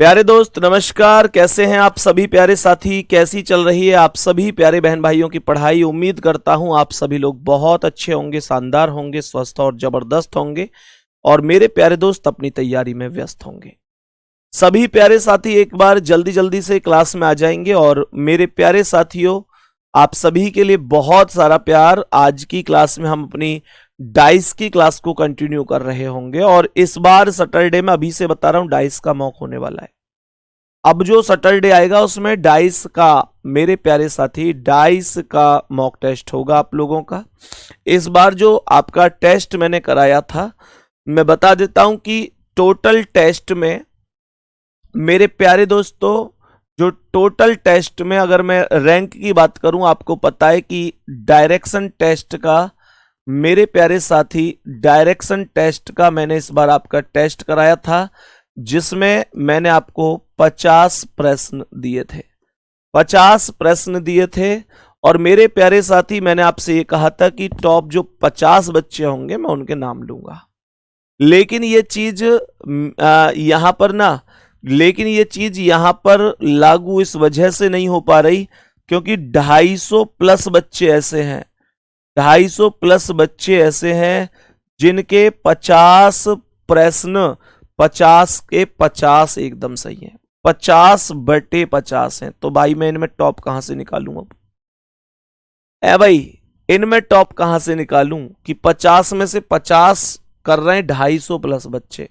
प्यारे दोस्त नमस्कार। कैसे हैं आप सभी प्यारे साथी? कैसी चल रही है आप सभी प्यारे बहन भाइयों की पढ़ाई? उम्मीद करता हूं आप सभी लोग बहुत अच्छे होंगे, शानदार होंगे, स्वस्थ और जबरदस्त होंगे और मेरे प्यारे दोस्त अपनी तैयारी में व्यस्त होंगे। सभी प्यारे साथी एक बार जल्दी जल्दी से क्लास में आ जाएंगे और मेरे प्यारे साथियों आप सभी के लिए बहुत सारा प्यार। आज की क्लास में हम अपनी डाइस की क्लास को कंटिन्यू कर रहे होंगे और इस बार सैटरडे में अभी से बता रहा हूं डाइस का मॉक होने वाला है। अब जो सैटरडे आएगा उसमें डाइस का, मेरे प्यारे साथी, डाइस का मॉक टेस्ट होगा आप लोगों का। इस बार जो आपका टेस्ट मैंने कराया था, मैं बता देता हूं कि टोटल टेस्ट में मेरे प्यारे दोस्तों, जो टोटल टेस्ट में अगर मैं रैंक की बात करूं, आपको पता है कि डायरेक्शन टेस्ट का, मेरे प्यारे साथी, डायरेक्शन टेस्ट का मैंने इस बार आपका टेस्ट कराया था जिसमें मैंने आपको 50 प्रश्न दिए थे। 50 प्रश्न दिए थे और मेरे प्यारे साथी मैंने आपसे ये कहा था कि टॉप जो 50 बच्चे होंगे मैं उनके नाम लूंगा। लेकिन ये चीज यहां पर ना, लेकिन ये चीज यहां पर लागू इस वजह से नहीं हो पा रही क्योंकि 250 प्लस बच्चे ऐसे हैं, 250 प्लस बच्चे ऐसे हैं जिनके 50 प्रश्न 50 के 50 एकदम सही है, 50/50 हैं। तो भाई मैं इनमें टॉप कहां से निकालूं? अब भाई इनमें टॉप कहां से निकालूं कि 50 में से 50 कर रहे हैं 250 प्लस बच्चे,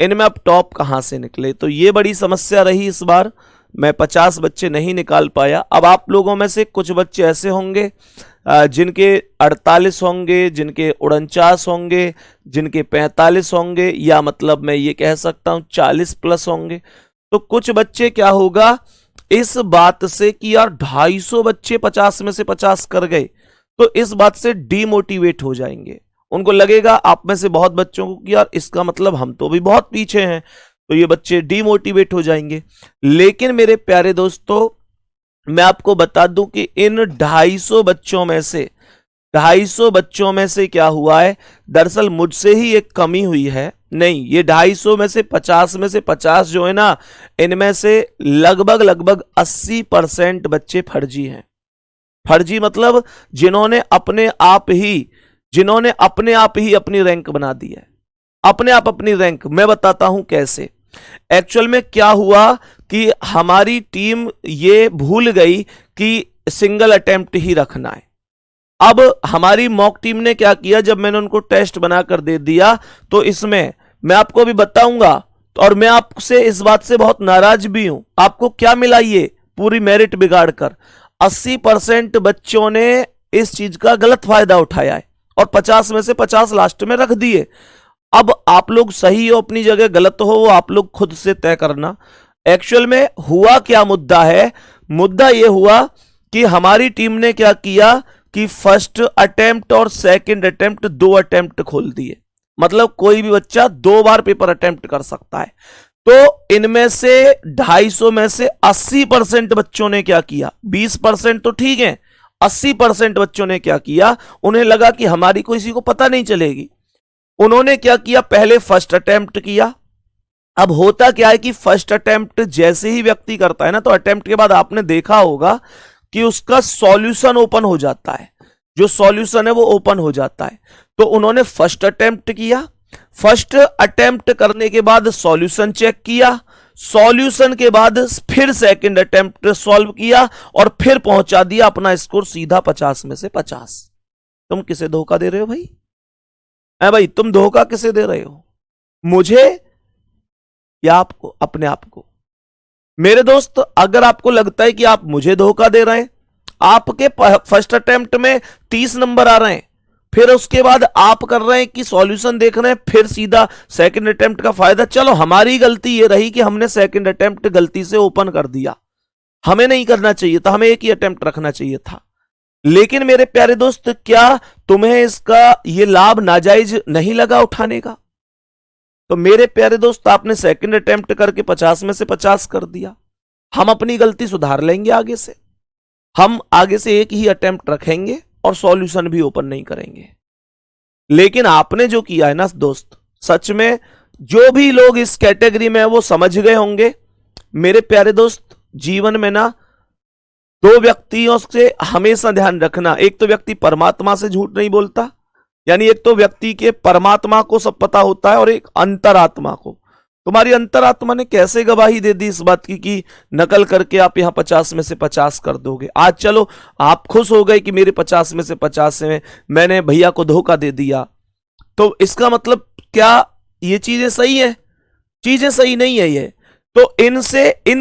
इनमें अब टॉप कहां से निकले? तो ये बड़ी समस्या रही इस बार, मैं 50 बच्चे नहीं निकाल पाया। अब आप लोगों में से कुछ बच्चे ऐसे होंगे जिनके 48 होंगे, जिनके 49 होंगे, जिनके 45 होंगे, या मतलब मैं ये कह सकता हूं 40 प्लस होंगे। तो कुछ बच्चे क्या होगा इस बात से कि यार 250 बच्चे 50 में से 50 कर गए, तो इस बात से डीमोटिवेट हो जाएंगे। उनको लगेगा आप में से बहुत बच्चों को कि यार इसका मतलब हम तो भी बहुत पीछे हैं, तो ये बच्चे डीमोटिवेट हो जाएंगे। लेकिन मेरे प्यारे दोस्तों मैं आपको बता दूं कि इन 250 बच्चों में से 250 बच्चों में से क्या हुआ है, दरअसल मुझसे ही एक कमी हुई है। नहीं, ये 250 में से 50 में से 50 जो है ना, इनमें से लगभग 80% बच्चे फर्जी हैं। फर्जी मतलब जिन्होंने अपने आप ही अपनी रैंक बना दी है, अपने आप अपनी रैंक। मैं बताता हूं कैसे। एक्चुअल में क्या हुआ कि हमारी टीम ये भूल गई कि सिंगल अटेम्प्ट ही रखना है। अब हमारी मॉक टीम ने क्या किया, जब मैंने उनको टेस्ट बनाकर दे दिया तो इसमें मैं आपको अभी बताऊंगा, और मैं आपसे इस बात से बहुत नाराज भी हूं। आपको क्या मिला, ये पूरी मेरिट बिगाड़ कर 80% बच्चों ने इस चीज का गलत फायदा उठाया है और 50 में से 50 लास्ट में रख दिए। अब आप लोग सही हो अपनी जगह, गलत हो वो आप लोग खुद से तय करना। एक्चुअल में हुआ क्या मुद्दा है, मुद्दा यह हुआ कि हमारी टीम ने क्या किया कि फर्स्ट अटेम्प्ट और सेकंड अटेम्प्ट 2 अटेम्प्ट खोल दिए। मतलब कोई भी बच्चा 2 बार पेपर अटेम्प्ट कर सकता है। तो इनमें से 250 में से 80% बच्चों ने क्या किया, 20% तो ठीक है, 80% बच्चों ने क्या किया, उन्हें लगा कि हमारी किसी को पता नहीं चलेगी। उन्होंने क्या किया, पहले फर्स्ट अटेम्प्ट किया। अब होता क्या है कि फर्स्ट अटेम्प्ट जैसे ही व्यक्ति करता है ना, तो अटेम्प्ट के बाद आपने देखा होगा कि उसका सॉल्यूशन ओपन हो जाता है, जो सॉल्यूशन है वो ओपन हो जाता है। तो उन्होंने फर्स्ट अटेम्प्ट किया, फर्स्ट अटेम्प्ट करने के बाद सॉल्यूशन चेक किया, सॉल्यूशन के बाद फिर सेकंड अटेम्प्ट सॉल्व किया और फिर पहुंचा दिया अपना स्कोर सीधा 50 में से 50। तुम किसे धोखा दे रहे हो भाई? भाई तुम धोखा किसे दे रहे हो, मुझे या आपको, अपने आप को? मेरे दोस्त अगर आपको लगता है कि आप मुझे धोखा दे रहे हैं, आपके फर्स्ट अटेम्प्ट में 30 नंबर आ रहे हैं, फिर उसके बाद आप कर रहे हैं कि सॉल्यूशन देख रहे हैं, फिर सीधा सेकंड अटेम्प्ट का फायदा। चलो हमारी गलती ये रही कि हमने सेकंड अटेम्प्ट गलती से ओपन कर दिया, हमें नहीं करना चाहिए था, हमें एक ही अटेम्प्ट रखना चाहिए था। लेकिन मेरे प्यारे दोस्त क्या तुम्हें इसका ये लाभ नाजायज नहीं लगा उठाने का? तो मेरे प्यारे दोस्त आपने सेकंड अटेम्प्ट करके 50 में से 50 कर दिया। हम अपनी गलती सुधार लेंगे, आगे से हम आगे से एक ही अटेम्प्ट रखेंगे और सॉल्यूशन भी ओपन नहीं करेंगे। लेकिन आपने जो किया है ना दोस्त, सच में जो भी लोग इस कैटेगरी में है वो समझ गए होंगे मेरे प्यारे दोस्त, जीवन में ना दो व्यक्तियों से हमेशा ध्यान रखना। एक तो व्यक्ति परमात्मा से झूठ नहीं बोलता, यानी एक तो व्यक्ति के परमात्मा को सब पता होता है, और एक अंतरात्मा को। तुम्हारी अंतरात्मा ने कैसे गवाही दे दी इस बात की कि नकल करके आप यहां 50 में से 50 कर दोगे। आज चलो आप खुश हो गए कि मेरे 50 में से 50 में मैंने भैया को धोखा दे दिया, तो इसका मतलब क्या ये चीजें सही है? चीजें सही नहीं है ये। तो इन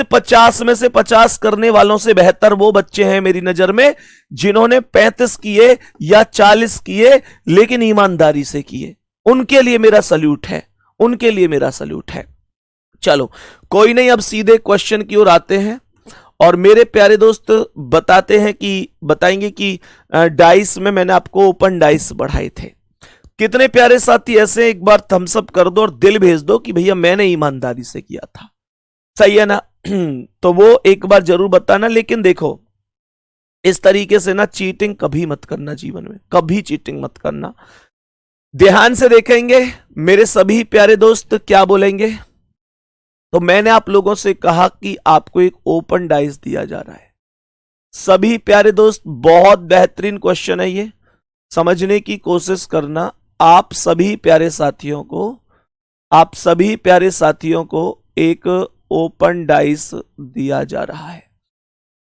50 में से 50 करने वालों से बेहतर वो बच्चे हैं मेरी नजर में जिन्होंने 35 किए या 40 किए लेकिन ईमानदारी से किए। उनके लिए मेरा सल्यूट है, उनके लिए मेरा सल्यूट है। चलो कोई नहीं, अब सीधे क्वेश्चन की ओर आते हैं। और मेरे प्यारे दोस्त बताएंगे कि डाइस में मैंने आपको ओपन डाइस बढ़ाए थे। कितने प्यारे साथी ऐसे एक बार थम्स अप कर दो और दिल भेज दो कि भैया मैंने ईमानदारी से किया था, सही है ना? तो वो एक बार जरूर बताना। लेकिन देखो, इस तरीके से ना चीटिंग कभी मत करना, जीवन में कभी चीटिंग मत करना। ध्यान से देखेंगे मेरे सभी प्यारे दोस्त क्या बोलेंगे। तो मैंने आप लोगों से कहा कि आपको एक ओपन डाइस दिया जा रहा है। सभी प्यारे दोस्त, बहुत बेहतरीन क्वेश्चन है ये, समझने की कोशिश करना। आप सभी प्यारे साथियों को एक ओपन डाइस दिया जा रहा है।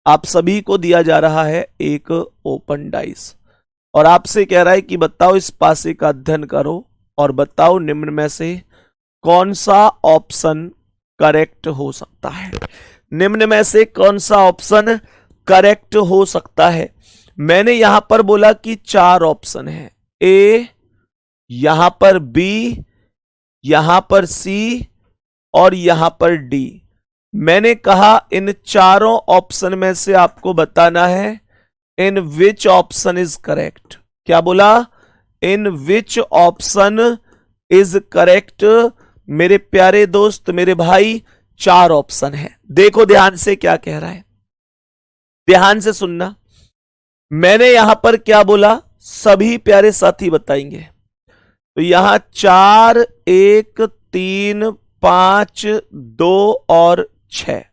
आप सभी को दिया जा रहा है एक ओपन डाइस, और आपसे कह रहा है कि बताओ इस पासे का अध्ययन करो और बताओ निम्न में से कौन सा ऑप्शन करेक्ट हो सकता है। निम्न में से कौन सा ऑप्शन करेक्ट हो सकता है? मैंने यहां पर बोला कि 4 ऑप्शन है, ए, यहां पर बी, यहां पर सी और यहां पर डी। मैंने कहा इन चारों ऑप्शन में से आपको बताना है इन विच ऑप्शन इज करेक्ट। क्या बोला? इन विच ऑप्शन इज करेक्ट। मेरे प्यारे दोस्त, मेरे भाई, 4 ऑप्शन है। देखो ध्यान से क्या कह रहा है, ध्यान से सुनना। मैंने यहां पर क्या बोला सभी प्यारे साथी बताएंगे। तो यहां 4, 1, 3, 5, 2 और 6।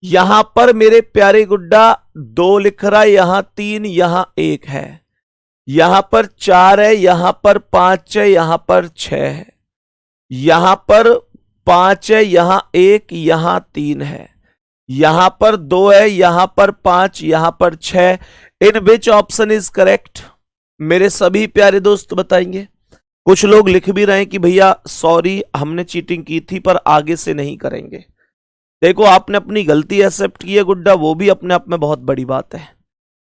यहां पर मेरे प्यारे गुड्डा 2 लिख रहा है, यहां 3, यहां 1 है, यहां पर 4 है, यहां पर 5 है, यहां पर 6 है, यहां पर 5 है, यहां 1, यहां 3 है, यहां पर 2 है, यहां पर 5, यहां पर 6। इन विच ऑप्शन इज करेक्ट? मेरे सभी प्यारे दोस्त बताएंगे। कुछ लोग लिख भी रहे हैं कि भैया सॉरी हमने चीटिंग की थी पर आगे से नहीं करेंगे। देखो आपने अपनी गलती एक्सेप्ट की है गुड्डा, वो भी अपने आप में बहुत बड़ी बात है।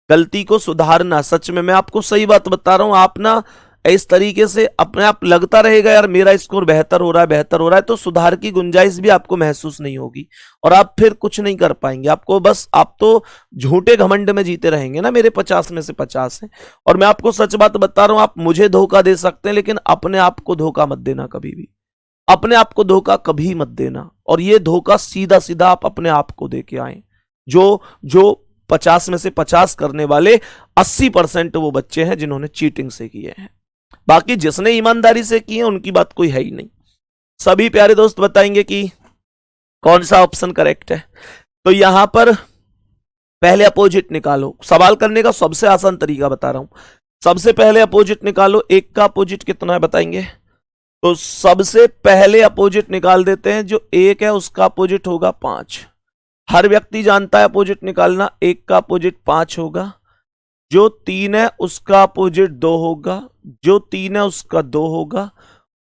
गलती को सुधारना, सच में मैं आपको सही बात बता रहा हूं, आप ना इस तरीके से अपने आप लगता रहेगा यार मेरा स्कोर बेहतर हो रहा है, तो सुधार की गुंजाइश भी आपको महसूस नहीं होगी और आप फिर कुछ नहीं कर पाएंगे। आपको बस, आप तो झूठे घमंड में जीते रहेंगे ना। मेरे 50 में से 50 हैं और मैं आपको सच बात बता रहा हूं, आप मुझे धोखा दे सकते हैं लेकिन अपने आप को धोखा मत देना कभी भी। अपने आप को धोखा कभी मत देना, और ये धोखा सीधा सीधा आप अपने आप को दे के आए। जो 50 में से 50 करने वाले 80% वो बच्चे हैं जिन्होंने चीटिंग से किए हैं। बाकी जिसने ईमानदारी से किए उनकी बात कोई है ही नहीं। सभी प्यारे दोस्त बताएंगे कि कौन सा ऑप्शन करेक्ट है। तो यहां पर पहले अपोजिट निकालो। सवाल करने का सबसे आसान तरीका बता रहा हूं। सबसे पहले अपोजिट निकालो। 1 का अपोजिट कितना है बताएंगे? तो सबसे पहले अपोजिट निकाल देते हैं। जो 1 है उसका अपोजिट होगा 5। हर व्यक्ति जानता है अपोजिट निकालना। 1 का अपोजिट 5 होगा। जो 3 है उसका अपोजिट 2 होगा। जो 3 है उसका 2 होगा।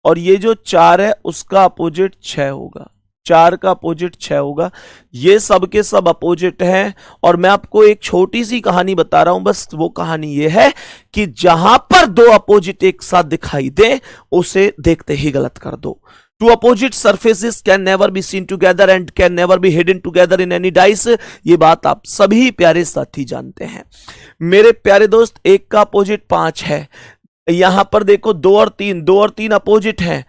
और ये जो 4 है उसका अपोजिट 6 होगा। 4 का अपोजिट 6 होगा। ये सब के सब अपोजिट हैं। और मैं आपको एक छोटी सी कहानी बता रहा हूं, बस वो कहानी ये है कि जहां पर 2 अपोजिट एक साथ दिखाई दे उसे देखते ही गलत कर दो। Two opposite surfaces can never be seen together and can never be hidden together in any dice। ये बात आप सभी प्यारे साथी जानते हैं। मेरे प्यारे दोस्त 1 का अपोजिट 5 है। यहां पर देखो 2 और 3 अपोजिट हैं।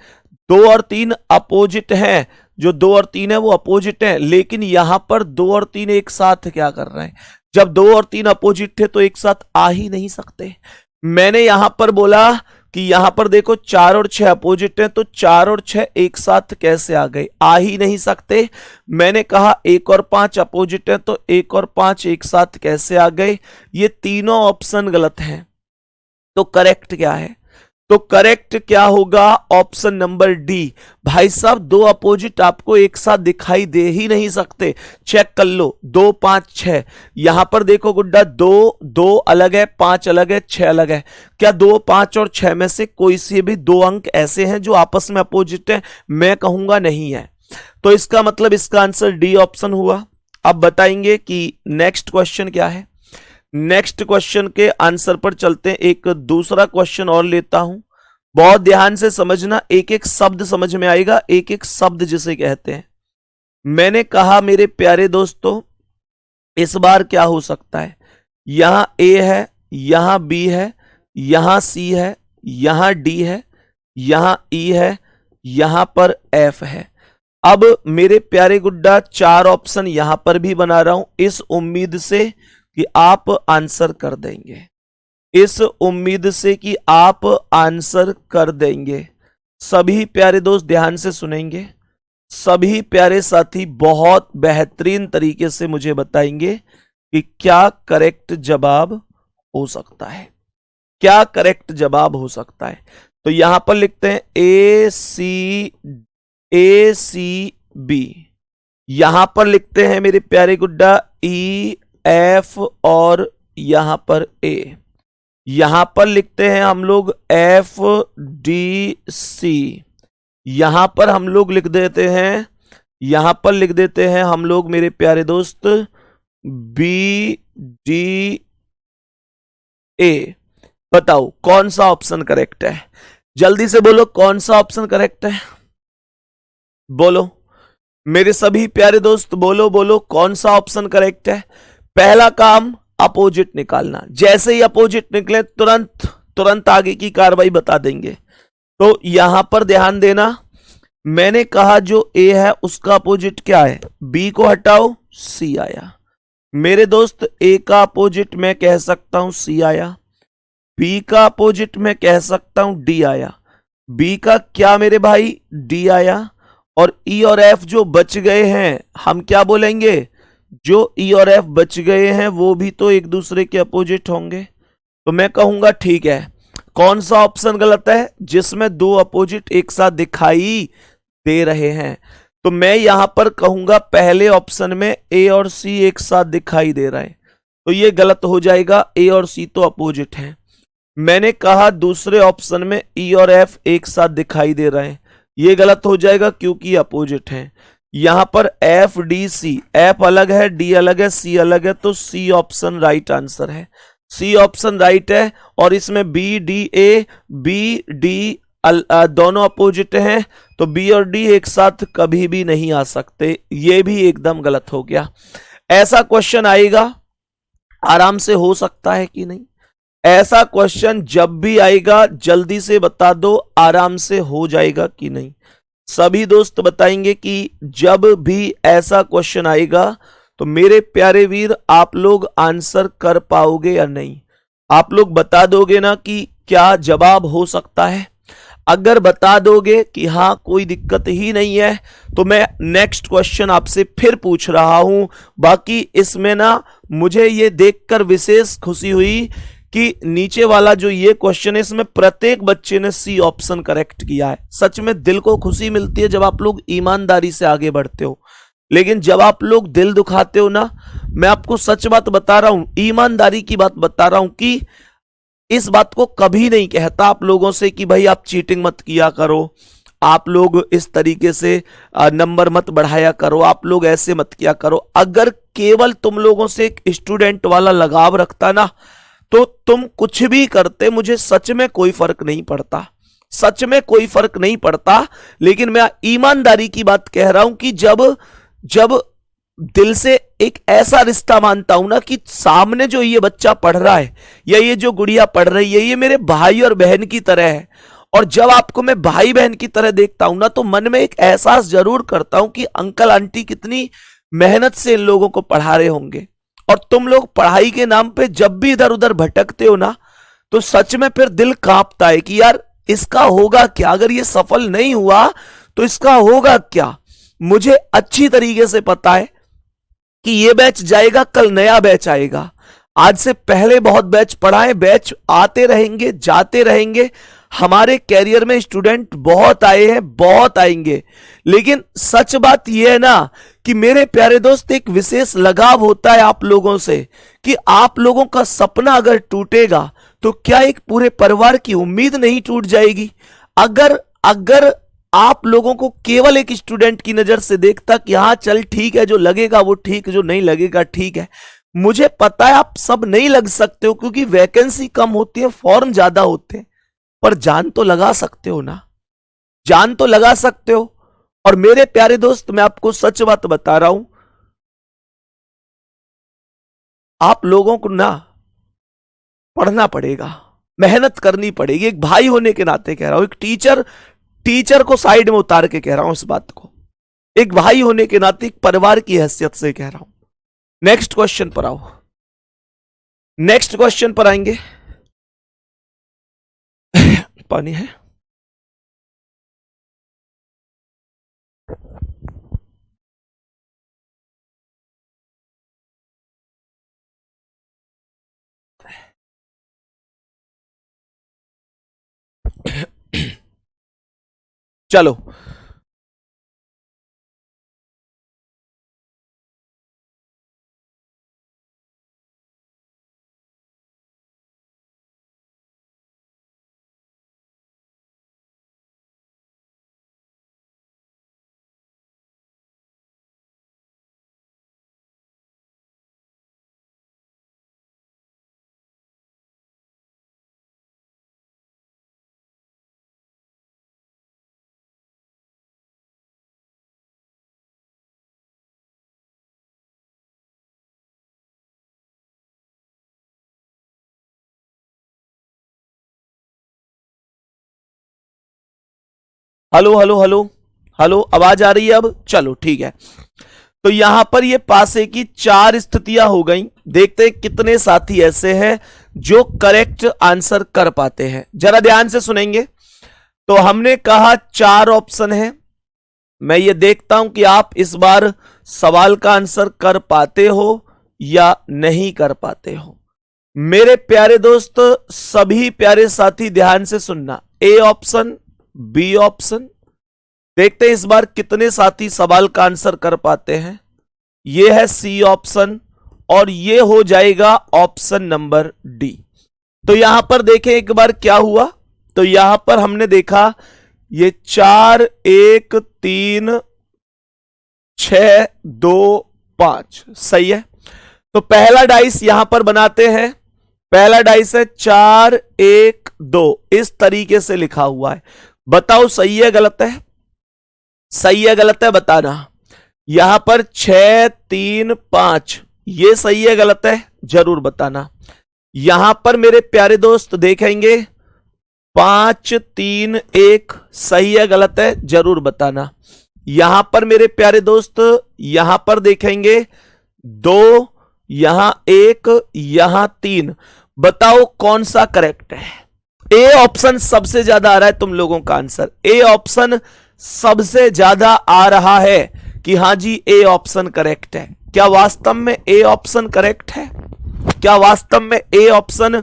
2 और 3 अपोजिट हैं। जो 2 और 3 है वो अपोजिट है, लेकिन यहां पर 2 और 3 एक साथ क्या कर रहे हैं? जब 2 और 3 अपोजिट थे तो एक साथ आ ही नहीं सकते। मैंने यहां पर बोला कि यहां पर देखो 4 और 6 अपोजिट हैं, तो 4 और 6 एक साथ कैसे आ गए, आ ही नहीं सकते। मैंने कहा 1 और 5 अपोजिट है, तो 1 और 5 एक साथ कैसे आ गए। ये तीनों ऑप्शन गलत हैं। तो करेक्ट क्या है, तो करेक्ट क्या होगा, ऑप्शन नंबर डी। भाई साहब, दो अपोजिट आपको एक साथ दिखाई दे ही नहीं सकते। चेक कर लो, 2 5 6, यहां पर देखो गुड्डा, 2 अलग है, 5 अलग है, 6 अलग है। क्या 2 5 और 6 में से कोई से भी 2 अंक ऐसे हैं जो आपस में अपोजिट है? मैं कहूंगा नहीं है। तो इसका मतलब इसका आंसर डी ऑप्शन हुआ। अब बताएंगे कि नेक्स्ट क्वेश्चन क्या है। नेक्स्ट क्वेश्चन के आंसर पर चलते हैं। एक दूसरा क्वेश्चन और लेता हूं, बहुत ध्यान से समझना, एक एक शब्द समझ में आएगा, एक एक शब्द जिसे कहते हैं। मैंने कहा मेरे प्यारे दोस्तों, इस बार क्या हो सकता है, यहां ए है, यहां बी है, यहां सी है, यहां डी है, यहां ई है, यहां पर एफ है। अब मेरे प्यारे गुड्डा, 4 ऑप्शन यहां पर भी बना रहा हूं, इस उम्मीद से कि आप आंसर कर देंगे, इस उम्मीद से कि आप आंसर कर देंगे। सभी प्यारे दोस्त ध्यान से सुनेंगे, सभी प्यारे साथी बहुत बेहतरीन तरीके से मुझे बताएंगे कि क्या करेक्ट जवाब हो सकता है, क्या करेक्ट जवाब हो सकता है। तो यहां पर लिखते हैं ए सी बी, यहां पर लिखते हैं मेरे प्यारे गुड्डा ई एफ और यहां पर ए, यहां पर लिखते हैं हम लोग एफ डी सी, यहां पर हम लोग लिख देते हैं, यहां पर लिख देते हैं हम लोग मेरे प्यारे दोस्त बी डी ए। बताओ कौन सा ऑप्शन करेक्ट है, जल्दी से बोलो कौन सा ऑप्शन करेक्ट है, बोलो मेरे सभी प्यारे दोस्त, बोलो बोलो कौन सा ऑप्शन करेक्ट है। पहला काम अपोजिट निकालना, जैसे ही अपोजिट निकले तुरंत तुरंत आगे की कार्रवाई बता देंगे। तो यहां पर ध्यान देना, मैंने कहा जो ए है उसका अपोजिट क्या है, बी को हटाओ सी आया। मेरे दोस्त ए का अपोजिट मैं कह सकता हूं सी आया, बी का अपोजिट मैं कह सकता हूं डी आया, बी का क्या मेरे भाई डी आया, और ई और एफ जो बच गए हैं हम क्या बोलेंगे, जो ई और एफ बच गए हैं वो भी तो एक दूसरे के अपोजिट होंगे। तो मैं कहूंगा ठीक है। कौन सा ऑप्शन गलत है, जिसमें 2 अपोजिट एक साथ दिखाई दे रहे हैं। तो मैं यहां पर कहूंगा पहले ऑप्शन में ए और सी एक साथ दिखाई दे रहे हैं, तो ये गलत हो जाएगा, ए और सी तो अपोजिट हैं। मैंने कहा दूसरे ऑप्शन में ई और एफ एक साथ दिखाई दे रहे हैं, ये गलत हो जाएगा क्योंकि अपोजिट हैं। यहां पर एफ डी सी, एफ अलग है, डी अलग है, सी अलग है, तो सी ऑप्शन राइट आंसर है, सी ऑप्शन राइट है। और इसमें b d a, b d दोनों अपोजिट हैं, तो बी और डी एक साथ कभी भी नहीं आ सकते, ये भी एकदम गलत हो गया। ऐसा क्वेश्चन आएगा आराम से हो सकता है कि नहीं, ऐसा क्वेश्चन जब भी आएगा जल्दी से बता दो आराम से हो जाएगा कि नहीं। सभी दोस्त बताएंगे कि जब भी ऐसा क्वेश्चन आएगा तो मेरे प्यारे वीर आप लोग आंसर कर पाओगे या नहीं, आप लोग बता दोगे ना कि क्या जवाब हो सकता है। अगर बता दोगे कि हाँ कोई दिक्कत ही नहीं है, तो मैं नेक्स्ट क्वेश्चन आपसे फिर पूछ रहा हूं। बाकी इसमें ना मुझे ये देखकर विशेष खुशी हुई कि नीचे वाला जो ये क्वेश्चन है इसमें प्रत्येक बच्चे ने सी ऑप्शन करेक्ट किया है। सच में दिल को खुशी मिलती है जब आप लोग ईमानदारी से आगे बढ़ते हो, लेकिन जब आप लोग दिल दुखाते हो ना, मैं आपको सच बात बता रहा हूं, ईमानदारी की बात बता रहा हूं कि इस बात को कभी नहीं कहता आप लोगों से कि भाई आप चीटिंग मत किया करो, आप लोग इस तरीके से नंबर मत बढ़ाया करो, आप लोग ऐसे मत किया करो। अगर केवल तुम लोगों से एक स्टूडेंट वाला लगाव रखता ना, तो तुम कुछ भी करते, मुझे सच में कोई फर्क नहीं पड़ता, सच में कोई फर्क नहीं पड़ता। लेकिन मैं ईमानदारी की बात कह रहा हूं कि जब दिल से एक ऐसा रिश्ता मानता हूं ना कि सामने जो ये बच्चा पढ़ रहा है या ये जो गुड़िया पढ़ रही है ये मेरे भाई और बहन की तरह है, और जब आपको मैं भाई बहन की तरह देखता हूं ना, तो मन में एक एहसास जरूर करता हूं कि अंकल आंटी कितनी मेहनत से इन लोगों को पढ़ा रहे होंगे। और तुम लोग पढ़ाई के नाम पे जब भी इधर उधर भटकते हो ना, तो सच में फिर दिल कांपता है कि यार इसका होगा क्या, अगर ये सफल नहीं हुआ तो इसका होगा क्या। मुझे अच्छी तरीके से पता है कि ये बैच जाएगा, कल नया बैच आएगा। आज से पहले बहुत बैच पढ़ाए, बैच आते रहेंगे, जाते रहेंगे। हमारे कैरियर में स्टूडेंट बहुत आए हैं, बहुत आएंगे। लेकिन सच बात यह है ना कि मेरे प्यारे दोस्त, एक विशेष लगाव होता है आप लोगों से कि आप लोगों का सपना अगर टूटेगा तो क्या एक पूरे परिवार की उम्मीद नहीं टूट जाएगी। अगर अगर आप लोगों को केवल एक स्टूडेंट की नजर से देखता कि हाँ चल ठीक है, जो लगेगा वो ठीक, जो नहीं लगेगा ठीक है। मुझे पता है आप सब नहीं लग सकते हो क्योंकि वैकेंसी कम होती है, फॉर्म ज्यादा होते हैं, पर जान तो लगा सकते हो ना, जान तो लगा सकते हो। और मेरे प्यारे दोस्त, मैं आपको सच बात बता रहा हूं, आप लोगों को ना पढ़ना पड़ेगा, मेहनत करनी पड़ेगी। एक भाई होने के नाते कह रहा हूं, एक टीचर को साइड में उतार के कह रहा हूं इस बात को, एक भाई होने के नाते, एक परिवार की हैसियत से कह रहा हूं। नेक्स्ट क्वेश्चन पर आओ, नेक्स्ट क्वेश्चन पर आएंगे। पानी है? चलो हेलो हेलो हेलो हेलो, आवाज आ रही है अब? चलो ठीक है। तो यहां पर ये पासे की 4 स्थितियां हो गई। देखते हैं कितने साथी ऐसे हैं जो करेक्ट आंसर कर पाते हैं। जरा ध्यान से सुनेंगे। तो हमने कहा 4 ऑप्शन है। मैं ये देखता हूं कि आप इस बार सवाल का आंसर कर पाते हो या नहीं कर पाते हो। मेरे प्यारे दोस्त, सभी प्यारे साथी ध्यान से सुनना। A option, b option. देखते हैं इस बार कितने साथी सवाल का आंसर कर पाते हैं। यह है सी ऑप्शन और यह हो जाएगा ऑप्शन नंबर डी। तो यहां पर देखें एक बार क्या हुआ। तो यहां पर हमने देखा ये 4 1 3 6 2 5 सही है। तो पहला डाइस यहां पर बनाते हैं। पहला डाइस है 4 1 2, इस तरीके से लिखा हुआ है। बताओ सही है गलत है? सही है गलत है बताना। यहां पर 6 3 5, ये सही है गलत है जरूर बताना। यहां पर मेरे प्यारे दोस्त देखेंगे 5 3 1, सही है गलत है जरूर बताना। यहां पर मेरे प्यारे दोस्त यहां पर देखेंगे 2, यहां 1, यहां 3। बताओ कौन सा करेक्ट है? ए ऑप्शन सबसे ज्यादा आ रहा है तुम लोगों का आंसर। ए ऑप्शन सबसे ज्यादा आ रहा है कि हां जी ए ऑप्शन करेक्ट है। क्या वास्तव में ए ऑप्शन करेक्ट है? क्या वास्तव में ए ऑप्शन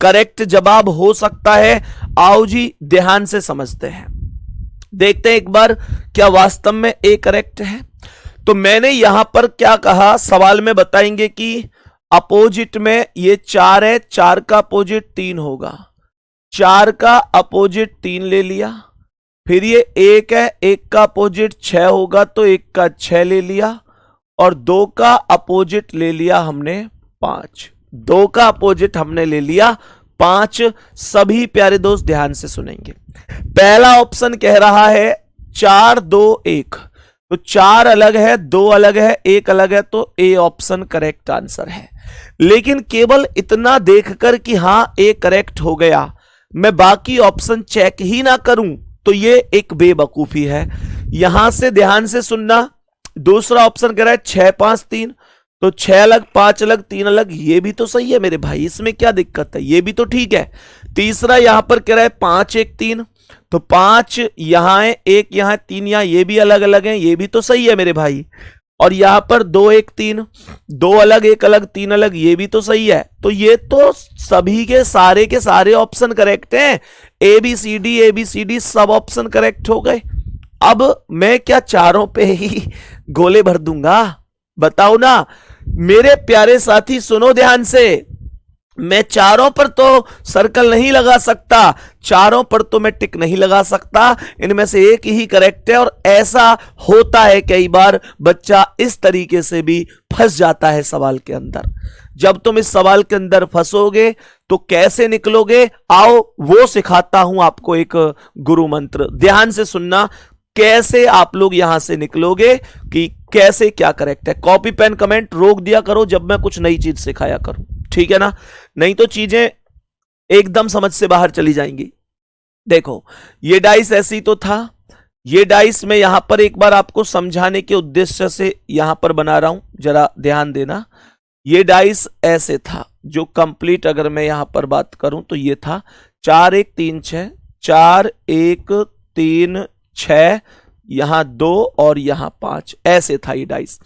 करेक्ट जवाब हो सकता है? आओ जी ध्यान से समझते हैं, देखते हैं एक बार क्या वास्तव में ए करेक्ट है। तो मैंने यहां पर क्या कहा, सवाल में बताएंगे कि अपोजिट में ये 4 है, 4 का अपोजिट 3 होगा। 4 का अपोजिट 3 ले लिया। फिर ये 1 है, 1 का अपोजिट 6 होगा तो 1 का 6 ले लिया। और 2 का अपोजिट ले लिया हमने 5। 2 का अपोजिट हमने ले लिया 5। सभी प्यारे दोस्त ध्यान से सुनेंगे। पहला ऑप्शन कह रहा है 4 2 1, तो 4 अलग है, 2 अलग है, 1 अलग है, तो ए ऑप्शन करेक्ट आंसर है। लेकिन केवल इतना देखकर कि हां ए करेक्ट हो गया, मैं बाकी ऑप्शन चेक ही ना करूं तो ये एक बेवकूफी है। यहां से ध्यान से सुनना। दूसरा ऑप्शन कह रहा है 6 5 3, तो 6 अलग, 5 अलग, 3 अलग, ये भी तो सही है मेरे भाई, इसमें क्या दिक्कत है, ये भी तो ठीक है। तीसरा यहां पर कह रहा है 5 1 3, तो 5 यहां है, 1 यहां है, 3 यहां, ये भी अलग अलग है, ये भी तो सही है मेरे भाई। और यहां पर 2 1 3, 2 अलग 1 अलग 3 अलग, ये भी तो सही है। तो ये तो सभी के सारे ऑप्शन करेक्ट हैं, ABCD सब ऑप्शन करेक्ट हो गए। अब मैं क्या चारों पे ही गोले भर दूंगा, बताओ ना मेरे प्यारे साथी, सुनो ध्यान से। मैं चारों पर तो सर्कल नहीं लगा सकता, चारों पर तो मैं टिक नहीं लगा सकता, इनमें से एक ही करेक्ट है। और ऐसा होता है कई बार, बच्चा इस तरीके से भी फंस जाता है सवाल के अंदर। जब तुम इस सवाल के अंदर फंसोगे तो कैसे निकलोगे, आओ वो सिखाता हूं आपको एक गुरु मंत्र, ध्यान से सुनना, कैसे आप लोग यहां से निकलोगे कि कैसे क्या करेक्ट है। कॉपी पेन कमेंट रोक दिया करो जब मैं कुछ नई चीज सिखाया करूं, ठीक है ना, नहीं तो चीजें एकदम समझ से बाहर चली जाएंगी। देखो ये डाइस ऐसे ही तो था, ये डाइस मैं यहां पर एक बार आपको समझाने के उद्देश्य से यहां पर बना रहा हूं, जरा ध्यान देना। ये डाइस ऐसे था, जो कंप्लीट अगर मैं यहां पर बात करूं तो ये था 4 1 3 6, 4 1 3 6, यहां 2 और यहां 5, ऐसे था ये डाइस।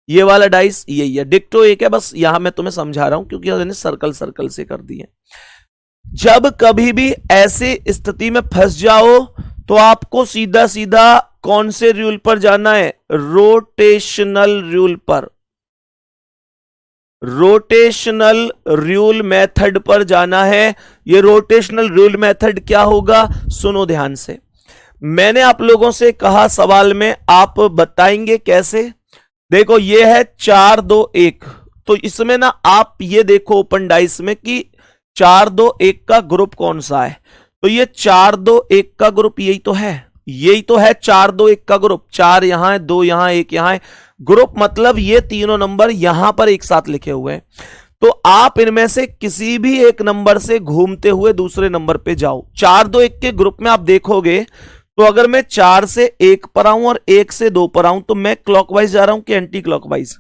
ये वाला डाइस यही है, डिक्टो एक है, बस यहां मैं तुम्हें समझा रहा हूं क्योंकि मैंने सर्कल सर्कल से कर दिए। जब कभी भी ऐसे स्थिति में फंस जाओ तो आपको सीधा सीधा कौन से रूल पर जाना है, रोटेशनल रूल पर, रोटेशनल रूल मेथड पर जाना है। ये रोटेशनल रूल मेथड क्या होगा, सुनो ध्यान से। मैंने आप लोगों से कहा सवाल में, आप बताएंगे कैसे। देखो ये है 4 2 1, तो इसमें ना आप ये देखो ओपन डाइस में कि 4 2 1 का ग्रुप कौन सा है, तो ये 4 2 1 का ग्रुप यही तो है, यही तो है 4 2 1 का ग्रुप। 4 यहां है, 2 यहां, 1 यहां है, ग्रुप मतलब ये तीनों नंबर यहां पर एक साथ लिखे हुए हैं। तो आप इनमें से किसी भी एक नंबर से घूमते हुए दूसरे नंबर पे जाओ। 4 2 1 के ग्रुप में आप देखोगे तो अगर मैं 4 से 1 पर आऊं और 1 से 2 पर आऊं तो मैं क्लॉकवाइज जा रहा हूं कि एंटी क्लॉकवाइज।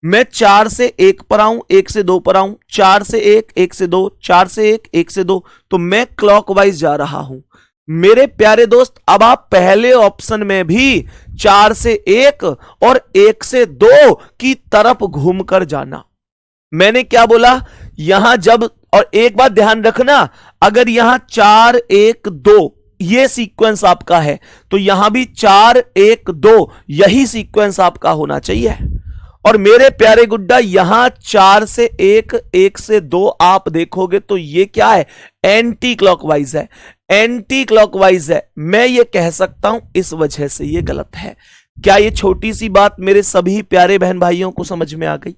मैं 4 से 1 पर आऊं, 1 से 2 पर आऊं, 4 से 1 1 से 2, 4 से 1 1 से 2, तो मैं क्लॉकवाइज जा रहा हूं। मेरे प्यारे दोस्त, अब आप पहले ऑप्शन में भी 4 से 1 और 1 से 2 की तरफ घूमकर जाना। मैंने क्या बोला यहां जब, और एक बात ध्यान रखना, अगर यहां 4 1 2 ये सीक्वेंस आपका है तो यहां भी 4 1 2 यही सीक्वेंस आपका होना चाहिए। और मेरे प्यारे गुड्डा, यहां 4 से 1 1 से 2 आप देखोगे तो ये क्या है, एंटी क्लॉकवाइज है, एंटी क्लॉकवाइज है। मैं ये कह सकता हूं इस वजह से ये गलत है। क्या ये छोटी सी बात मेरे सभी प्यारे बहन भाइयों को समझ में आ गई?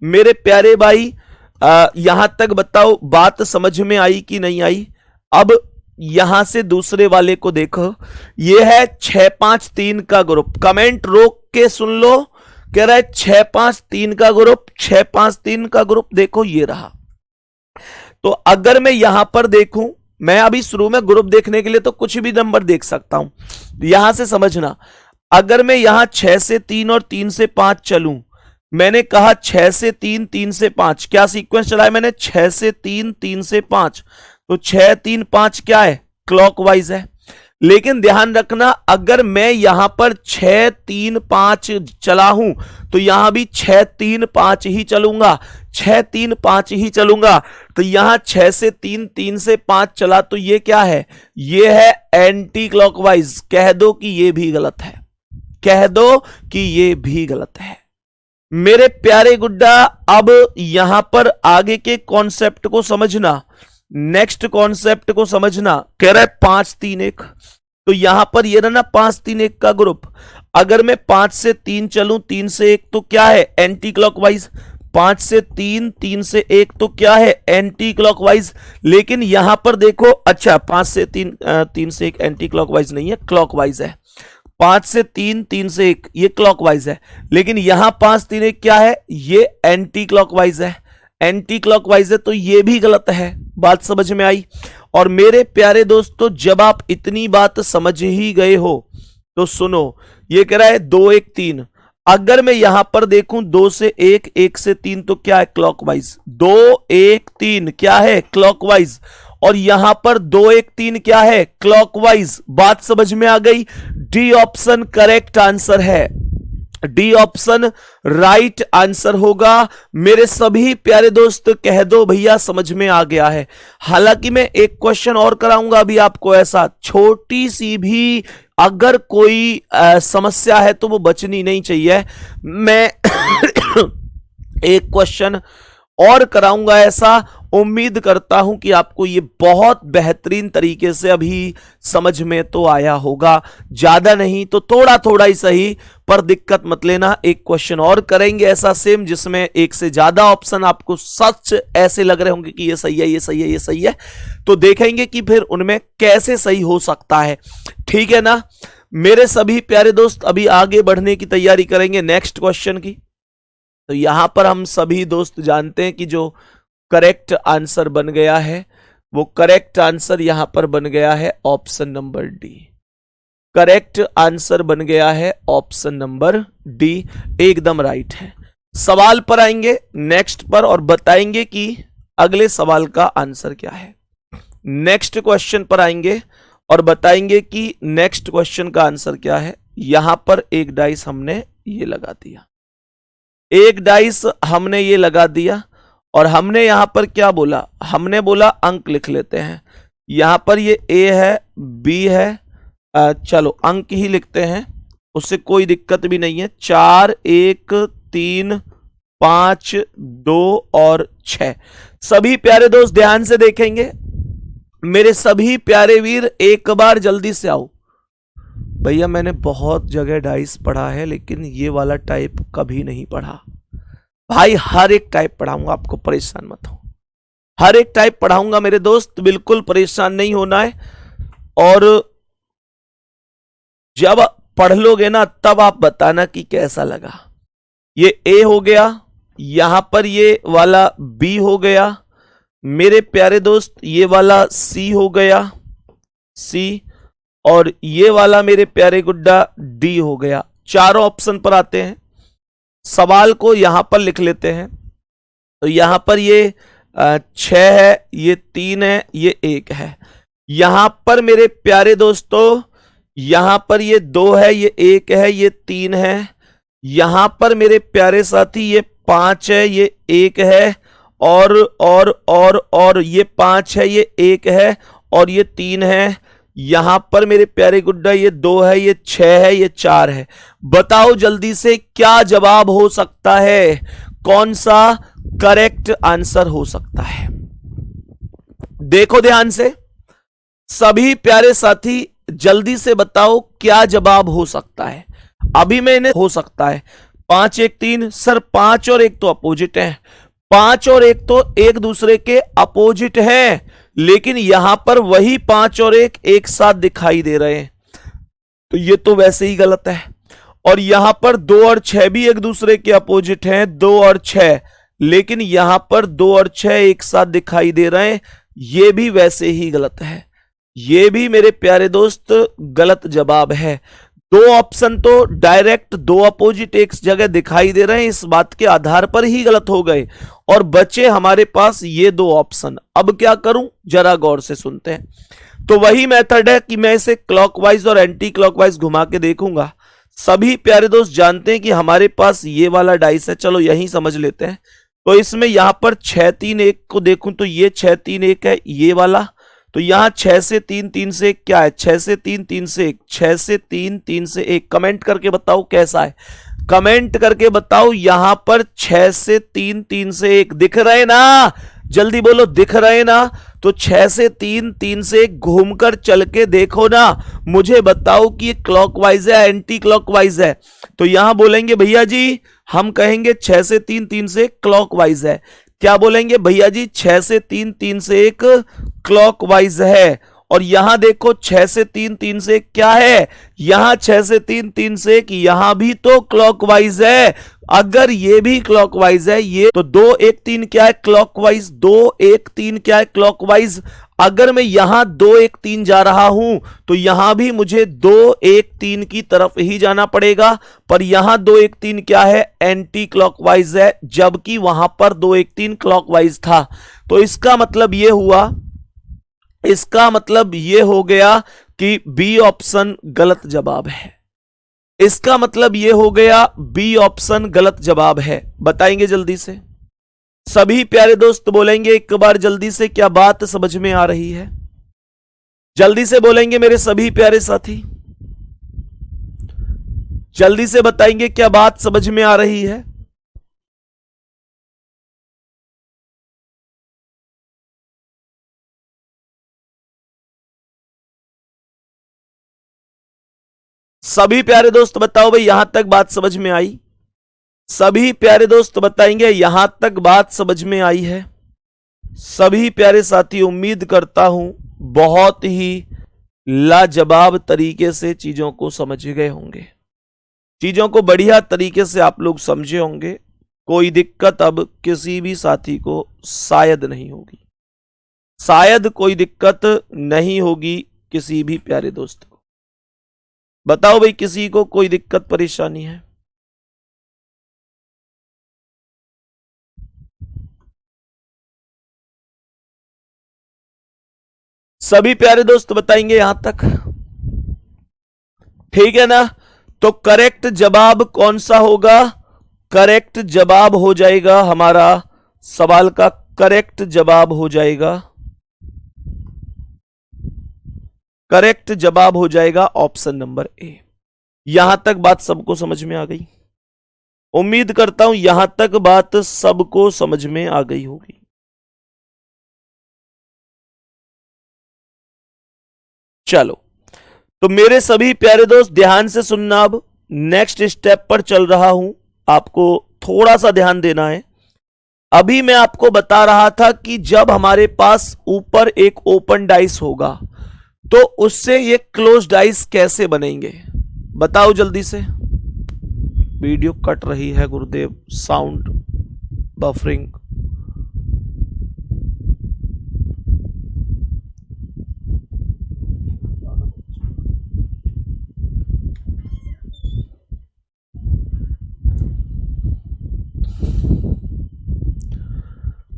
मेरे प्यारे भाई यहां तक बताओ बात समझ में आई कि नहीं आई? अब यहां से दूसरे वाले को देखो, ये है 6 5 3 का ग्रुप, कमेंट रोक के सुन लो, कह रहा है 6 5 3 का ग्रुप, 6 5 3 का ग्रुप, देखो ये रहा। तो अगर मैं यहां पर देखूं, मैं अभी शुरू में ग्रुप देखने के लिए तो कुछ भी नंबर देख सकता हूं, यहां से समझना। अगर मैं यहां 6 से 3 और 3 से 5 चलूं, मैंने कहा 6 से 3 3 से 5, क्या सीक्वेंस चला है मैंने, 6 से 3 3 से 5, तो 6 3 5 क्या है, क्लॉकवाइज है। लेकिन ध्यान रखना, अगर मैं यहां पर 6 3 5 चला हूं तो यहां भी 6 3 5 ही चलूंगा, 6 3 5 ही चलूंगा। तो यहां 6 से 3 3 से 5 चला तो ये क्या है, ये है एंटी क्लॉकवाइज। कह दो कि ये भी गलत है, कह दो कि ये भी गलत है। मेरे प्यारे गुड्डा, अब यहां पर आगे के कॉन्सेप्ट को समझना, नेक्स्ट कॉन्सेप्ट को समझना। कह रहा है 5 3 1, तो यहां पर ये ना 5 3 1 का ग्रुप, अगर मैं 5 से 3 चलूं 3 से 1 तो क्या है, एंटी क्लॉकवाइज। 5 से 3 3 से 1 तो क्या है, एंटी क्लॉकवाइज। लेकिन यहां पर देखो, अच्छा 5 से 3 3 से 1 एंटी क्लॉकवाइज नहीं है, क्लॉकवाइज है। 5 से 3 3 से 1 ये क्लॉकवाइज है, लेकिन यहां 5 3 1 क्या है, ये एंटी क्लॉकवाइज है, एंटी क्लॉकवाइज है, तो ये भी गलत है। बात समझ में आई? और मेरे प्यारे दोस्तों, जब आप इतनी बात समझ ही गए हो तो सुनो, ये कह रहा है 2 1 3, अगर मैं यहां पर देखूं 2 से 1, 1 से 3 तो क्या है क्लॉकवाइज, 2 1 3 क्या है क्लॉकवाइज, और यहां पर 2 1 3 क्या है क्लॉकवाइज। बात समझ में आ गई। डी ऑप्शन करेक्ट आंसर है, डी ऑप्शन राइट आंसर होगा। मेरे सभी प्यारे दोस्त कह दो भैया समझ में आ गया है। हालांकि मैं एक क्वेश्चन और कराऊंगा अभी आपको, ऐसा छोटी सी भी अगर कोई समस्या है तो वो बचनी नहीं चाहिए। मैं एक क्वेश्चन और कराऊंगा ऐसा, उम्मीद करता हूं कि आपको ये बहुत बेहतरीन तरीके से अभी समझ में तो आया होगा, ज्यादा नहीं तो थोड़ा थोड़ा ही सही, पर दिक्कत मत लेना। एक क्वेश्चन और करेंगे ऐसा सेम, जिसमें एक से ज्यादा ऑप्शन आपको सच ऐसे लग रहे होंगे कि ये सही है, ये सही है, ये सही है, तो देखेंगे कि फिर उनमें कैसे सही हो सकता है। ठीक है ना मेरे सभी प्यारे दोस्त, अभी आगे बढ़ने की तैयारी करेंगे नेक्स्ट क्वेश्चन की। तो यहां पर हम सभी दोस्त जानते हैं कि जो करेक्ट आंसर बन गया है, वो करेक्ट आंसर यहां पर बन गया है option number D. Correct answer बन गया है ऑप्शन नंबर डी, एकदम राइट है। सवाल पर आएंगे नेक्स्ट पर और बताएंगे कि अगले सवाल का आंसर क्या है। नेक्स्ट क्वेश्चन पर आएंगे और बताएंगे कि नेक्स्ट क्वेश्चन का आंसर क्या है। यहां पर एक डाइस हमने ये लगा दिया, एक डाइस हमने ये लगा दिया, और हमने यहां पर क्या बोला, हमने बोला अंक लिख लेते हैं। यहां पर ये ए है, बी है, चलो अंक ही लिखते हैं, उससे कोई दिक्कत भी नहीं है। 4 1 3 5 2 और 6। सभी प्यारे दोस्त ध्यान से देखेंगे, मेरे सभी प्यारे वीर एक बार जल्दी से आओ। भैया मैंने बहुत जगह डाइस पढ़ा है लेकिन ये वाला टाइप कभी नहीं पढ़ा। भाई हर एक टाइप पढ़ाऊंगा आपको, परेशान मत हो, हर एक टाइप पढ़ाऊंगा मेरे दोस्त, बिल्कुल परेशान नहीं होना है। और जब पढ़ लोगे ना तब आप बताना कि कैसा लगा। ये ए हो गया, यहां पर ये वाला बी हो गया मेरे प्यारे दोस्त, ये वाला सी हो गया, सी, और ये वाला मेरे प्यारे गुड्डा डी हो गया। चारों ऑप्शन पर आते हैं, सवाल को यहां पर लिख लेते हैं। तो यहां पर ये 6 है, ये 3 है, ये 1 है। यहां पर मेरे प्यारे दोस्तों यहां पर ये 2 है, ये 1 है, ये 3 है। यहां पर मेरे प्यारे साथी ये 5 है, ये 1 है, और ये 5 है, ये 1 है, और ये 3 है। यहां पर मेरे प्यारे गुड्डा ये 2 है, ये 6 है, ये 4 है। बताओ जल्दी से क्या जवाब हो सकता है, कौन सा करेक्ट आंसर हो सकता है। देखो ध्यान से सभी प्यारे साथी, जल्दी से बताओ क्या जवाब हो सकता है। अभी मैंने हो सकता है 5 1 3, सर 5 और 1 तो अपोजिट है, 5 और 1 तो एक दूसरे के अपोजिट हैं, लेकिन यहां पर वही 5 और 1 एक साथ दिखाई दे रहे हैं, तो ये तो वैसे ही गलत है। और यहां पर 2 और 6 भी एक दूसरे के अपोजिट हैं, 2 और 6, लेकिन यहां पर 2 और 6 एक साथ दिखाई दे रहे हैं, ये भी वैसे ही गलत है। ये भी मेरे प्यारे दोस्त गलत जवाब है। 2 ऑप्शन तो डायरेक्ट 2 अपोजिट एक जगह दिखाई दे रहे हैं, इस बात के आधार पर ही गलत हो गए, और बचे हमारे पास ये 2 ऑप्शन। अब क्या करूं जरा गौर से सुनते हैं। तो वही मेथड है कि मैं इसे क्लॉकवाइज और एंटी क्लॉकवाइज घुमा के देखूंगा। सभी प्यारे दोस्त जानते हैं कि हमारे पास ये वाला डाइस है, चलो यही समझ लेते हैं। तो इसमें यहां पर 6 3 1 को देखूं तो ये 6 3 1 है, ये वाला। तो यहां 6 से 3 3 से 1 क्या है, 6 से 3 3 से 1, 6 से 3 3 से 1। कमेंट करके बताओ कैसा है, कमेंट करके बताओ। यहां पर 6 से 3 3 से 1 दिख रहे ना, जल्दी बोलो दिख रहे ना। तो 6 से 3 3 से 1 घूमकर चल के देखो ना, मुझे बताओ कि ये क्लॉकवाइज है एंटी क्लॉकवाइज है। तो यहां बोलेंगे भैया जी, हम कहेंगे 6 से 3 3 से 1 क्लॉकवाइज है। क्या बोलेंगे भैया जी, 6 से 3 3 से 1 क्लॉकवाइज है। और यहां देखो 6 से 3 3 से 1 क्या है, यहां 6 से 3 3 से 1 यहां भी तो क्लॉकवाइज है। अगर ये भी क्लॉकवाइज है, ये तो 2 1 3 क्या है क्लॉकवाइज, 2 1 3 क्या है क्लॉकवाइज। अगर मैं यहां 2 1 3 जा रहा हूं तो यहां भी मुझे 2 1 3 की तरफ ही जाना पड़ेगा, पर यहां 2 1 3 क्या है, एंटी क्लॉकवाइज है, जबकि वहां पर 2 1 3 क्लॉकवाइज था। तो इसका मतलब यह हुआ, इसका मतलब यह हो गया कि बी ऑप्शन गलत जवाब है। इसका मतलब यह हो गया बी ऑप्शन गलत जवाब है। बताएंगे जल्दी से, सभी प्यारे दोस्त बोलेंगे एक बार जल्दी से, क्या बात समझ में आ रही है? जल्दी से बोलेंगे मेरे सभी प्यारे साथी, जल्दी से बताएंगे क्या बात समझ में आ रही है? सभी प्यारे दोस्त बताओ भाई, यहां तक बात समझ में आई? सभी प्यारे दोस्त बताएंगे यहां तक बात समझ में आई है? सभी प्यारे साथी उम्मीद करता हूं बहुत ही लाजवाब तरीके से चीजों को समझ गए होंगे, चीजों को बढ़िया तरीके से आप लोग समझे होंगे। कोई दिक्कत अब किसी भी साथी को शायद नहीं होगी, शायद कोई दिक्कत नहीं होगी किसी भी प्यारे दोस्त को। बताओ भाई, किसी को कोई दिक्कत परेशानी है? सभी प्यारे दोस्त बताएंगे यहां तक, ठीक है ना? तो करेक्ट जवाब कौन सा होगा? करेक्ट जवाब हो जाएगा हमारा सवाल का, करेक्ट जवाब हो जाएगा, करेक्ट जवाब हो जाएगा ऑप्शन नंबर ए। यहां तक बात सबको समझ में आ गई? उम्मीद करता हूं यहां तक बात सबको समझ में आ गई होगी। चलो, तो मेरे सभी प्यारे दोस्त ध्यान से सुनना, अब नेक्स्ट स्टेप पर चल रहा हूं, आपको थोड़ा सा ध्यान देना है। अभी मैं आपको बता रहा था कि जब हमारे पास ऊपर एक ओपन डाइस होगा तो उससे ये क्लोज डाइस कैसे बनेंगे? बताओ जल्दी से। वीडियो कट रही है गुरुदेव, साउंड बफरिंग।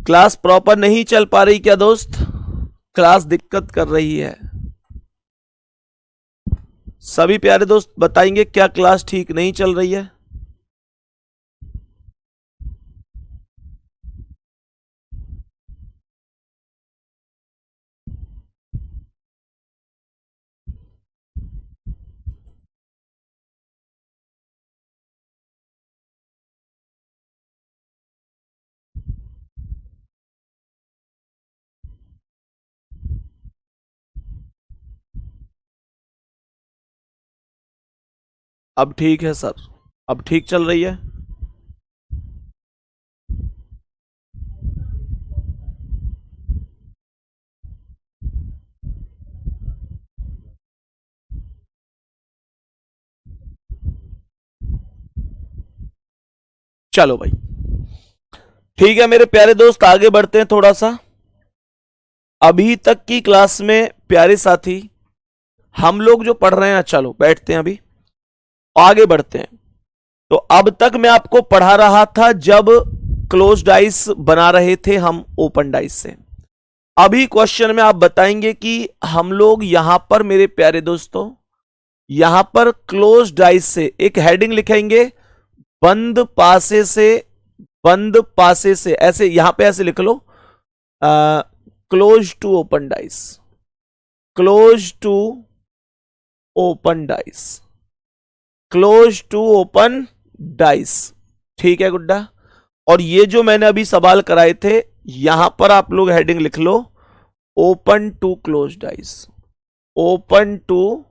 क्लास प्रॉपर नहीं चल पा रही क्या दोस्त? क्लास दिक्कत कर रही है? सभी प्यारे दोस्त बताएंगे क्या क्लास ठीक नहीं चल रही है? अब ठीक है सर, अब ठीक चल रही है? चलो भाई, ठीक है मेरे प्यारे दोस्त, आगे बढ़ते हैं थोड़ा सा। अभी तक की क्लास में प्यारे साथी हम लोग जो पढ़ रहे हैं, चलो बैठते हैं, अभी आगे बढ़ते हैं। तो अब तक मैं आपको पढ़ा रहा था जब क्लोज डाइस बना रहे थे हम ओपन डाइस से। अभी क्वेश्चन में आप बताएंगे कि हम लोग यहां पर मेरे प्यारे दोस्तों, यहां पर क्लोज डाइस से एक हेडिंग लिखेंगे, बंद पासे से, बंद पासे से, ऐसे यहां पे ऐसे लिख लो, close to open dice, close to open dice, close to open dice. ठीक है गुड्डा? और ये जो मैंने अभी सवाल कराए थे, यहां पर आप लोग हेडिंग लिख लो, open to close dice, open to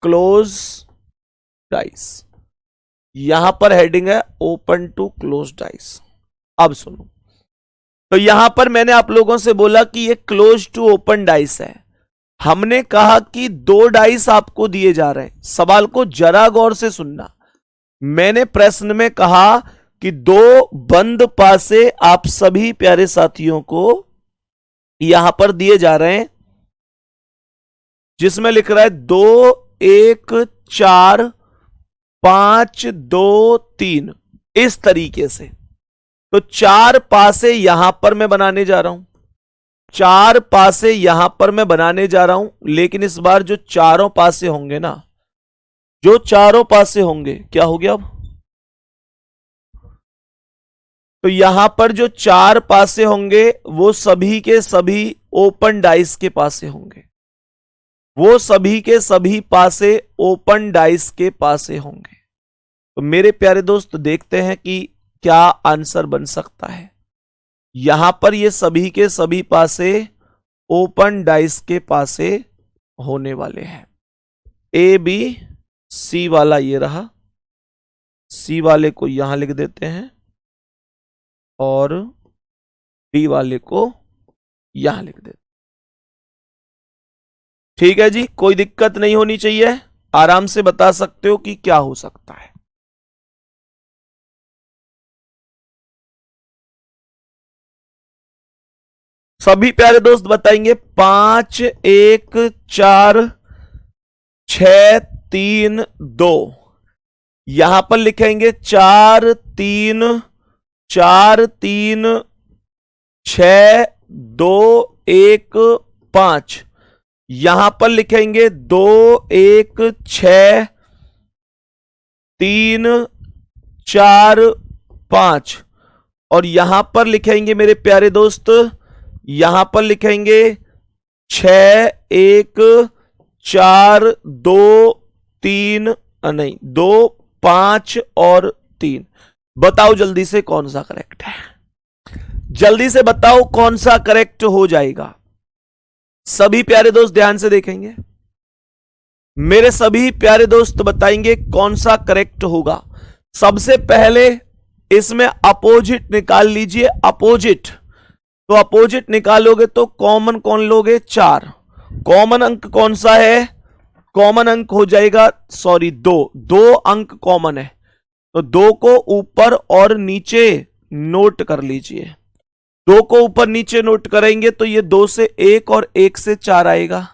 close dice. यहां पर हेडिंग है ओपन टू क्लोज डाइस। अब सुनो, तो यहां पर मैंने आप लोगों से बोला कि ये क्लोज टू ओपन डाइस है। हमने कहा कि 2 डाइस आपको दिए जा रहे हैं। सवाल को जरा गौर से सुनना। मैंने प्रश्न में कहा कि 2 बंद पासे आप सभी प्यारे साथियों को यहां पर दिए जा रहे हैं, जिसमें लिख रहा है 2 1 4 5 2 3, इस तरीके से। तो 4 पासे यहां पर मैं बनाने जा रहा हूं, 4 पासे यहां पर मैं बनाने जा रहा हूं, लेकिन इस बार जो चारों पासे होंगे ना, जो चारों पासे होंगे, क्या हो गया अब, तो यहां पर जो 4 पासे होंगे वो सभी के सभी ओपन डाइस के पासे होंगे, वो सभी के सभी पासे ओपन डाइस के पासे होंगे। तो मेरे प्यारे दोस्त देखते हैं कि क्या आंसर बन सकता है। यहां पर ये सभी के सभी पासे ओपन डाइस के पासे होने वाले हैं। ए बी सी वाला ये रहा, सी वाले को यहां लिख देते हैं और डी वाले को यहां लिख देते हैं। ठीक है जी, कोई दिक्कत नहीं होनी चाहिए, आराम से बता सकते हो कि क्या हो सकता है। सभी प्यारे दोस्त बताएंगे 5 1 4 6 3 2, यहां पर लिखेंगे 4 3 4 3 6 2 1 5, यहां पर लिखेंगे 2 1 6 3 4 5, और यहां पर लिखेंगे मेरे प्यारे दोस्त, यहां पर लिखेंगे 6 1 4 2 3, नहीं 2 5 और 3। बताओ जल्दी से कौन सा करेक्ट है, जल्दी से बताओ कौन सा करेक्ट हो जाएगा। सभी प्यारे दोस्त ध्यान से देखेंगे, मेरे सभी प्यारे दोस्त बताएंगे कौन सा करेक्ट होगा। सबसे पहले इसमें अपोजिट निकाल लीजिए, अपोजिट। तो अपोजिट निकालोगे तो कॉमन कौन लोगे, 4। कॉमन अंक कौन सा है, कॉमन अंक हो जाएगा, सॉरी 2 अंक कॉमन है, तो 2 को ऊपर और नीचे नोट कर लीजिए। 2 को ऊपर नीचे नोट करेंगे तो ये 2 से 1 और 1 से 4 आएगा,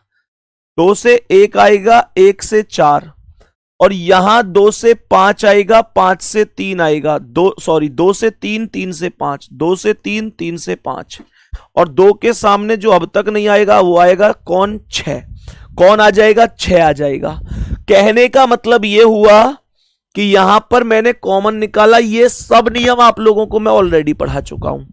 2 से 1 आएगा, 1 से 4, और यहां 2 से 5 आएगा, 5 से 3 आएगा, 2 से 3, 3 से 5, 2 से 3, 3 से 5, और 2 के सामने जो अब तक नहीं आएगा वो आएगा कौन, 6। कौन आ जाएगा, 6 आ जाएगा। कहने का मतलब ये हुआ कि यहां पर मैंने कॉमन निकाला, ये सब नियम आप लोगों को मैं ऑलरेडी पढ़ा चुका हूं।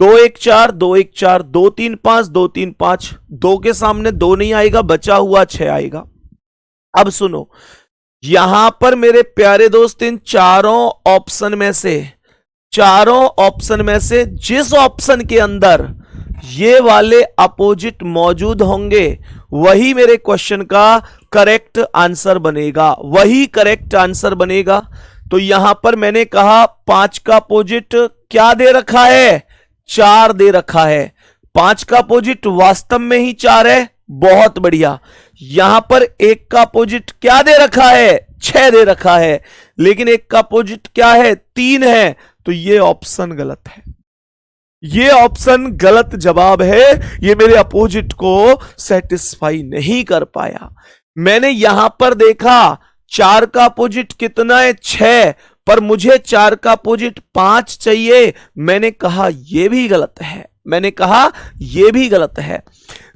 2 1 4 2 1 4 2 3 5 2 3 5, 2 के सामने 2 नहीं आएगा, बचा हुआ 6 आएगा। अब सुनो, यहां पर मेरे प्यारे दोस्त इन चारों ऑप्शन में से जिस ऑप्शन के अंदर ये वाले अपोजिट मौजूद होंगे वही मेरे क्वेश्चन का करेक्ट आंसर बनेगा, वही करेक्ट आंसर बनेगा। तो यहां पर मैंने कहा 5 का अपोजिट क्या दे रखा है, 4 दे रखा है। 5 का अपोजिट वास्तव में ही 4 है, बहुत बढ़िया। यहां पर 1 का अपोजिट क्या दे रखा है, 6 दे रखा है, लेकिन 1 का अपोजिट क्या है, 3 है। तो ये ऑप्शन गलत है, ये ऑप्शन गलत जवाब है, ये मेरे अपोजिट को सेटिस्फाई नहीं कर पाया। मैंने यहां पर देखा 4 का अपोजिट कितना है, 6, पर मुझे 4 का अपोजिट 5 चाहिए। मैंने कहा यह भी गलत है, मैंने कहा यह भी गलत है।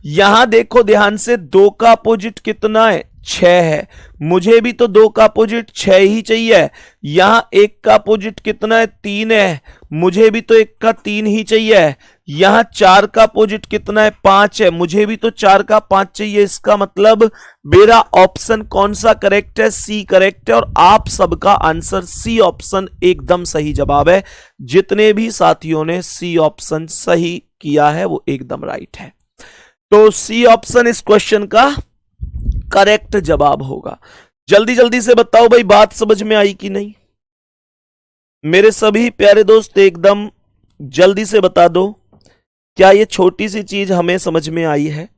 यहां देखो ध्यान से, 2 का अपोजिट कितना है, 6 है, मुझे भी तो 2 का अपोजिट 6 ही चाहिए। यहां 1 का अपोजिट कितना है, 3 है, मुझे भी तो 1 का 3 ही चाहिए। यहां 4 का अपोजिट कितना है, 5 है, मुझे भी तो 4 का 5 चाहिए। इसका मतलब मेरा ऑप्शन कौन सा करेक्ट है, सी करेक्ट है, और आप सबका आंसर सी ऑप्शन एकदम सही जवाब है। जितने भी साथियों ने सी ऑप्शन सही किया है वो एकदम राइट है। तो सी ऑप्शन इस क्वेश्चन का करेक्ट जवाब होगा। जल्दी जल्दी से बताओ भाई, बात समझ में आई कि नहीं? मेरे सभी प्यारे दोस्त एकदम जल्दी से बता दो, क्या ये छोटी सी चीज हमें समझ में आई है?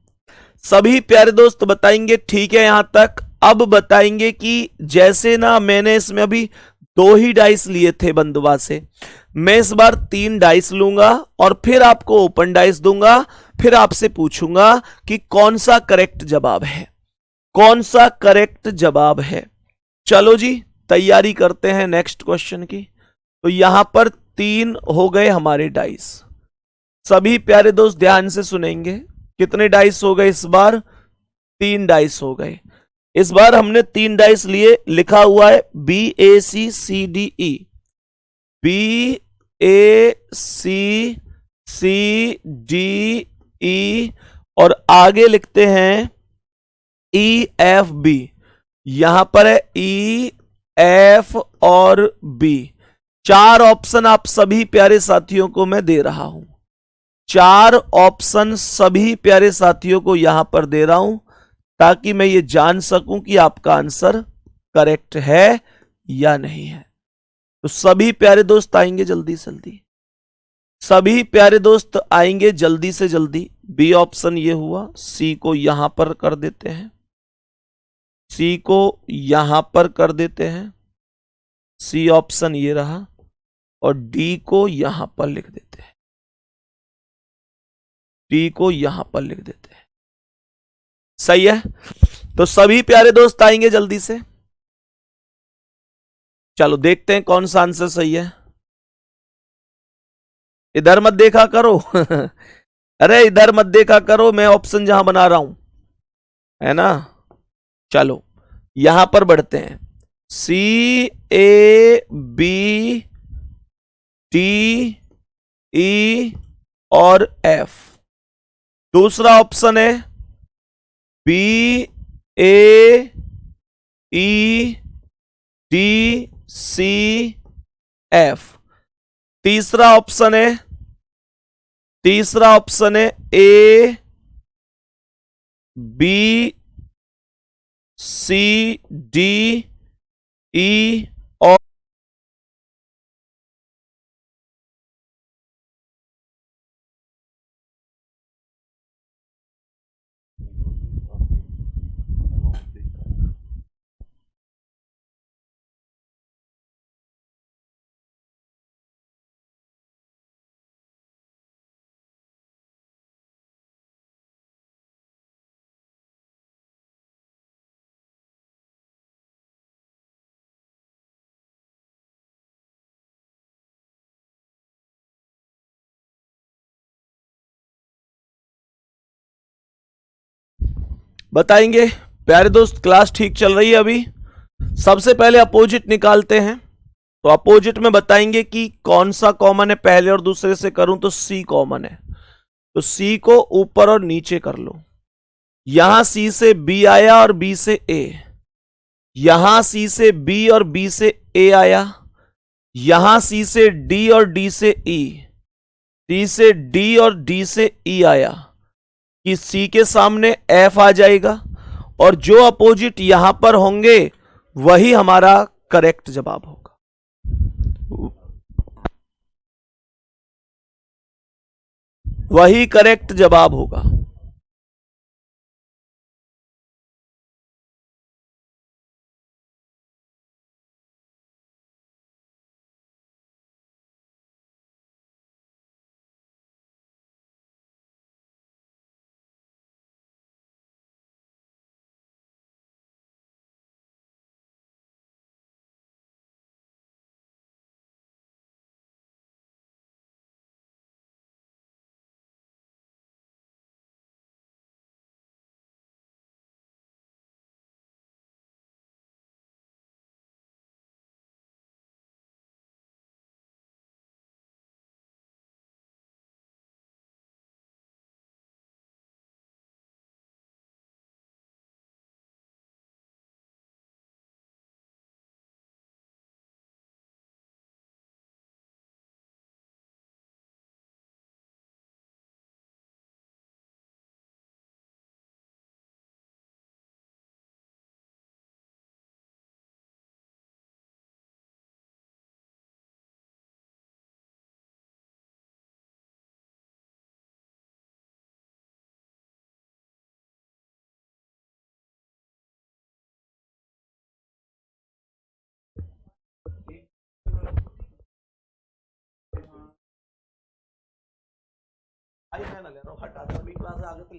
सभी प्यारे दोस्त बताएंगे ठीक है यहां तक। अब बताएंगे कि जैसे ना मैंने इसमें अभी 2 ही डाइस लिए थे बंदुआ से, मैं इस बार 3 डाइस लूंगा और फिर आपको ओपन डाइस दूंगा। फिर आपसे पूछूंगा कि कौन सा करेक्ट जवाब है, कौन सा करेक्ट जवाब है। चलो जी, तैयारी करते हैं नेक्स्ट क्वेश्चन की। तो यहां पर 3 हो गए हमारे डाइस। सभी प्यारे दोस्त ध्यान से सुनेंगे। कितने डाइस हो गए इस बार? 3 डाइस हो गए। इस बार हमने 3 डाइस लिए, लिखा हुआ है BACCDE, BACCDE, और आगे लिखते हैं EFB। यहां पर है EF और B। 4 ऑप्शन आप सभी प्यारे साथियों को मैं दे रहा हूं, 4 ऑप्शन सभी प्यारे साथियों को यहां पर दे रहा हूं, ताकि मैं ये जान सकूं कि आपका आंसर करेक्ट है या नहीं है। तो सभी प्यारे दोस्त आएंगे जल्दी से जल्दी, सभी प्यारे दोस्त आएंगे जल्दी से जल्दी। बी ऑप्शन ये हुआ, सी को यहां पर कर देते हैं, सी को यहां पर कर देते हैं, सी ऑप्शन ये रहा, और डी को यहां पर लिख देते हैं, डी को यहां पर लिख देते हैं। सही है? तो सभी प्यारे दोस्त आएंगे जल्दी से। चलो देखते हैं कौन सा आंसर सही है। इधर मत देखा करो अरे इधर मत देखा करो, मैं ऑप्शन जहां बना रहा हूं, है ना। चलो यहां पर बढ़ते हैं। CAB DE और F। दूसरा ऑप्शन है BAEDCF। तीसरा ऑप्शन है ABCDE और बताएंगे प्यारे दोस्त। क्लास ठीक चल रही है अभी। सबसे पहले अपोजिट निकालते हैं। तो अपोजिट में बताएंगे कि कौन सा कॉमन है। पहले और दूसरे से करूं तो सी कॉमन है, तो सी को ऊपर और नीचे कर लो। यहां सी से बी आया और बी से ए, यहां सी से बी और बी से ए आया, यहां सी से डी और डी से ई, सी से डी और डी से ई आया, कि सी के सामने एफ आ जाएगा, और जो अपोजिट यहां पर होंगे वही हमारा करेक्ट जवाब होगा। वही करेक्ट जवाब होगा। भाई मैं ना ले रहा हूँ, हटा दो अभी क्लास आगे तो